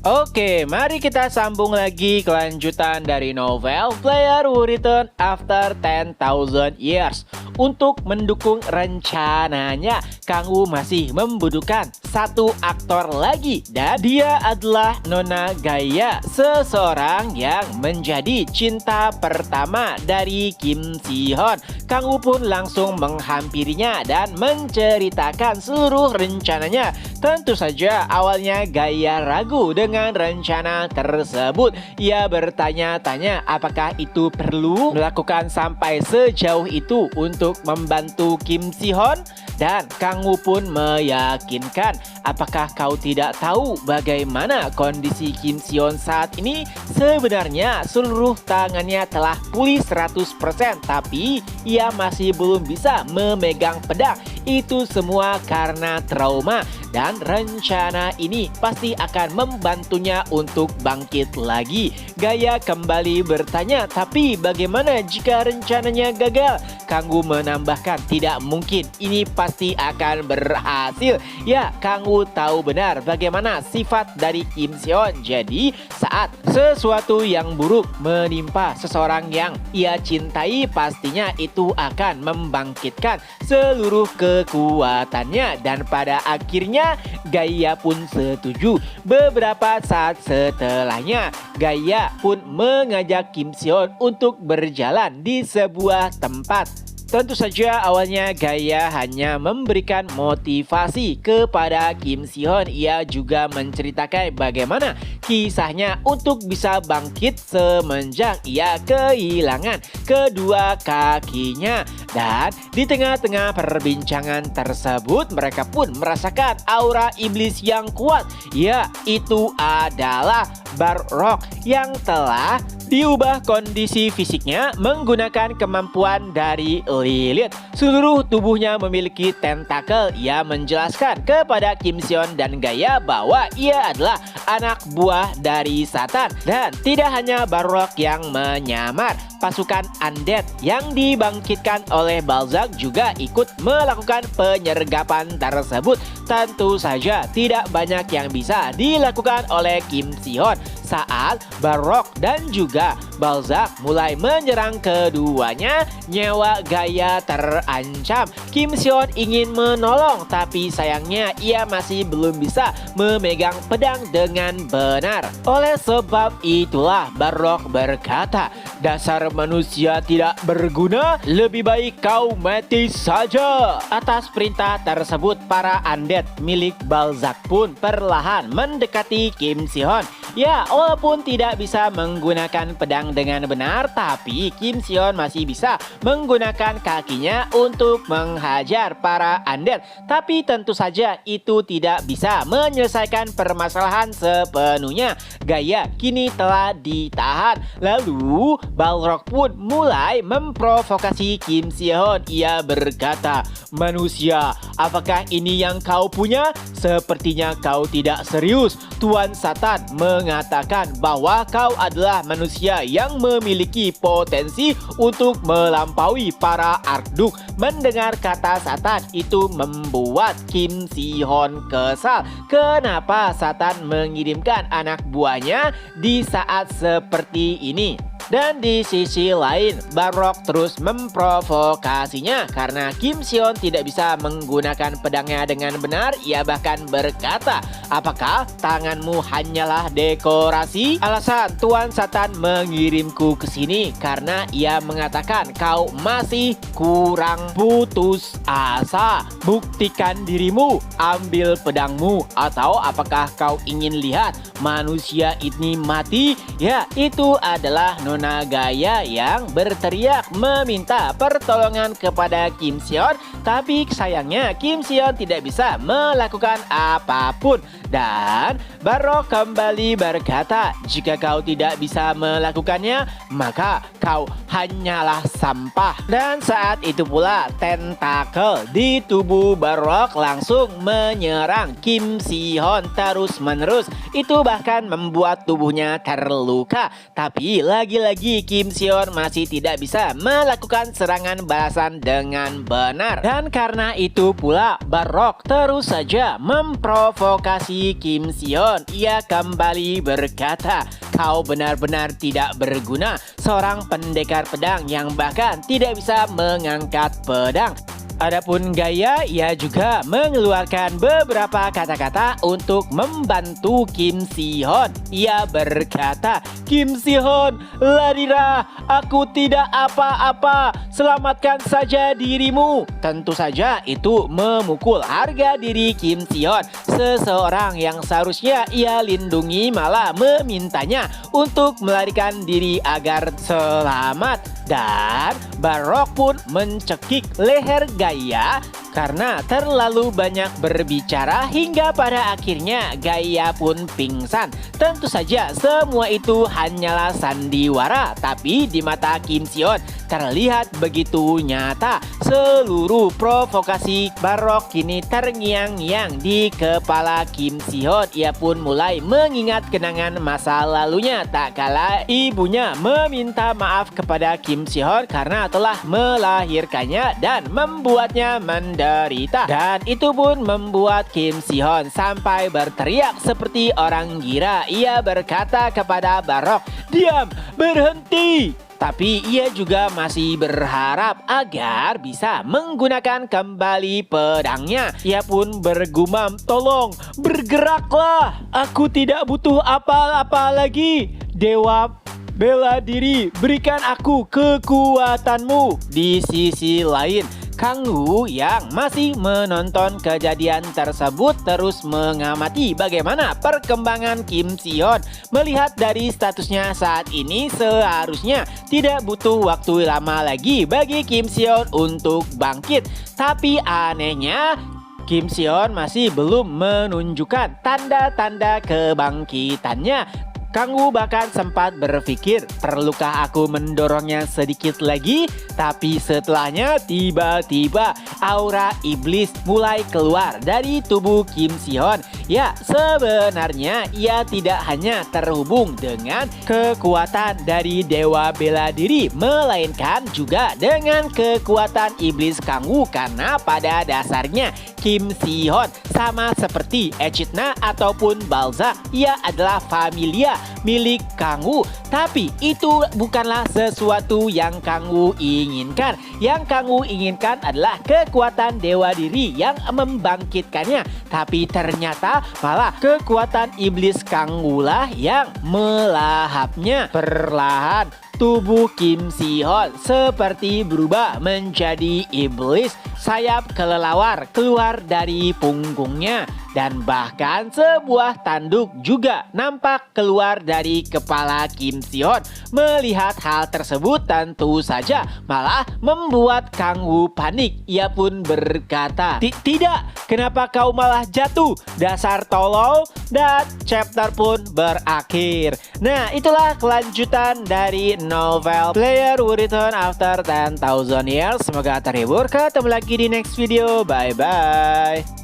Oke, mari kita sambung lagi kelanjutan dari novel Player Who Return After 10,000 Years. Untuk mendukung rencananya, Kang Woo masih membutuhkan satu aktor lagi, dan dia adalah Nona Gaya, seseorang yang menjadi cinta pertama dari Kim Si Hyun. Kang Woo pun langsung menghampirinya dan menceritakan seluruh rencananya. Tentu saja awalnya Gaya ragu dengan rencana tersebut. Ia bertanya-tanya apakah itu perlu melakukan sampai sejauh itu untuk membantu Kim Si Hyun. Dan Kang Woo pun meyakinkan, apakah kau tidak tahu bagaimana kondisi Kim Si Hyun saat ini? Sebenarnya seluruh tangannya telah pulih 100%, tapi ia masih belum bisa memegang pedang. Itu semua karena trauma, dan rencana ini pasti akan membantunya untuk bangkit lagi. Gaya kembali bertanya, tapi bagaimana jika rencananya gagal? Kang Woo menambahkan, tidak mungkin, ini pasti akan berhasil. Ya, Kang Woo tahu benar bagaimana sifat dari Kim Si Hyun. Jadi saat sesuatu yang buruk menimpa seseorang yang ia cintai, pastinya itu akan membangkitkan seluruh kekuatannya. Dan pada akhirnya Gaya pun setuju. Beberapa saat setelahnya, Gaya pun mengajak Kim Si Hyun untuk berjalan di sebuah tempat. Tentu saja awalnya Gaya hanya memberikan motivasi kepada Kim Si Hyun. Ia juga menceritakan bagaimana kisahnya untuk bisa bangkit semenjak ia kehilangan kedua kakinya. Dan di tengah-tengah perbincangan tersebut, mereka pun merasakan aura iblis yang kuat. Ya, itu adalah Barrock yang telah diubah kondisi fisiknya menggunakan kemampuan dari Lilith. Seluruh tubuhnya memiliki tentakel. Ia menjelaskan kepada Kim Si Hyun dan Gaya bahwa ia adalah anak buah dari Satan. Dan tidak hanya Barrock yang menyamar, pasukan undead yang dibangkitkan oleh Balzac juga ikut melakukan penyergapan tersebut. Tentu saja tidak banyak yang bisa dilakukan oleh Kim Si Hyun saat Barrock dan juga Balzac mulai menyerang keduanya. Nyawa Gaya terancam. Kim Si Hyun ingin menolong, tapi sayangnya ia masih belum bisa memegang pedang dengan benar. Oleh sebab itulah Barrock berkata, dasar manusia tidak berguna, lebih baik kau mati saja. Atas perintah tersebut, para undead milik Balzac pun perlahan mendekati Kim Si Hyun. Ya, walaupun tidak bisa menggunakan pedang dengan benar, tapi Kim Si Hyun masih bisa menggunakan kakinya untuk menghajar para undead. Tapi tentu saja itu tidak bisa menyelesaikan permasalahan sepenuhnya. Gaya kini telah ditahan. Lalu Balrog pun mulai memprovokasi Kim Si Hyun. Ia berkata, manusia, apakah ini yang kau punya? Sepertinya kau tidak serius. Tuan Satan mengatakan bahwa kau adalah manusia yang memiliki potensi untuk melampaui para Arkduk. Mendengar kata Satan itu membuat Kim Si Hyun kesal. Kenapa Satan mengirimkan anak buahnya di saat seperti ini? Dan di sisi lain, Barrock terus memprovokasinya karena Kim Si Hyun tidak bisa menggunakan pedangnya dengan benar. Ia bahkan berkata, apakah tanganmu hanyalah dekorasi? Alasan Tuan Satan mengirimku ke sini karena ia mengatakan kau masih kurang putus asa. Buktikan dirimu, ambil pedangmu, atau apakah kau ingin lihat manusia ini mati? Ya, itu adalah Nona Gaya yang berteriak meminta pertolongan kepada Kim Si Hyun. Tapi sayangnya Kim Si Hyun tidak bisa melakukan apapun. Dan Barrock kembali berkata, jika kau tidak bisa melakukannya, maka kau hanyalah sampah. Dan saat itu pula tentakel di tubuh Barrock langsung menyerang Kim Si Hyun terus menerus. Itu bahkan membuat tubuhnya terluka. Tapi lagi lagi-lagi Kim Seon masih tidak bisa melakukan serangan balasan dengan benar. Dan karena itu pula Barok terus saja memprovokasi Kim Seon. Ia kembali berkata, "Kau benar-benar tidak berguna, seorang pendekar pedang yang bahkan tidak bisa mengangkat pedang." Adapun gaya, ia juga mengeluarkan beberapa kata-kata untuk membantu Kim Si-hyun. Ia berkata, "Kim Si-hyun, larilah, aku tidak apa-apa, selamatkan saja dirimu." Tentu saja itu memukul harga diri Kim Si-hyun. Seseorang yang seharusnya ia lindungi malah memintanya untuk melarikan diri agar selamat. Dan Barok pun mencekik leher Gaya karena terlalu banyak berbicara hingga pada akhirnya Gaya pun pingsan. Tentu saja semua itu hanyalah sandiwara, tapi di mata Kim Seon terlihat begitu nyata. Seluruh provokasi Barok kini terngiang-ngiang di kepala Kim Si-hyun. Ia pun mulai mengingat kenangan masa lalunya tak kala ibunya meminta maaf kepada Kim Si-hyun karena telah melahirkannya dan membuatnya menderita. Dan itu pun membuat Kim Si-hyun sampai berteriak seperti orang gila. Ia berkata kepada Barok, "Diam, berhenti!" Tapi ia juga masih berharap agar bisa menggunakan kembali pedangnya. Ia pun bergumam, "Tolong, bergeraklah. Aku tidak butuh apa-apa lagi. Dewa bela diri, berikan aku kekuatanmu." Di sisi lain, Kang Woo yang masih menonton kejadian tersebut terus mengamati bagaimana perkembangan Kim Si-hyun. Melihat dari statusnya saat ini, seharusnya tidak butuh waktu lama lagi bagi Kim Si-hyun untuk bangkit. Tapi anehnya, Kim Si-hyun masih belum menunjukkan tanda-tanda kebangkitannya. Kang Woo bahkan sempat berpikir, perlukah aku mendorongnya sedikit lagi? Tapi setelahnya tiba-tiba aura iblis mulai keluar dari tubuh Kim Si-hyun. Ya, sebenarnya ia tidak hanya terhubung dengan kekuatan dari Dewa Bela Diri, melainkan juga dengan kekuatan iblis Kang Woo. Karena pada dasarnya Kim Si-hyun sama seperti Echidna ataupun Balza, ia adalah familia milik Kang Woo. Tapi itu bukanlah sesuatu yang Kang Woo inginkan. Yang Kang Woo inginkan adalah kekuatan Dewa Diri yang membangkitkannya. Tapi ternyata malah kekuatan iblis Kang Woo lah yang melahapnya. Perlahan tubuh Kim Si-hyun seperti berubah menjadi iblis. Sayap kelelawar keluar dari punggungnya. Dan bahkan sebuah tanduk juga nampak keluar dari kepala Kim Si-hyun. Melihat hal tersebut tentu saja malah membuat Kang Woo panik. Ia pun berkata, "Tidak, kenapa kau malah jatuh? Dasar tolol." Dan chapter pun berakhir. Nah, itulah kelanjutan dari novel Player Who Return After 10,000 Years. Semoga terhibur. Ketemu lagi di next video. Bye-bye.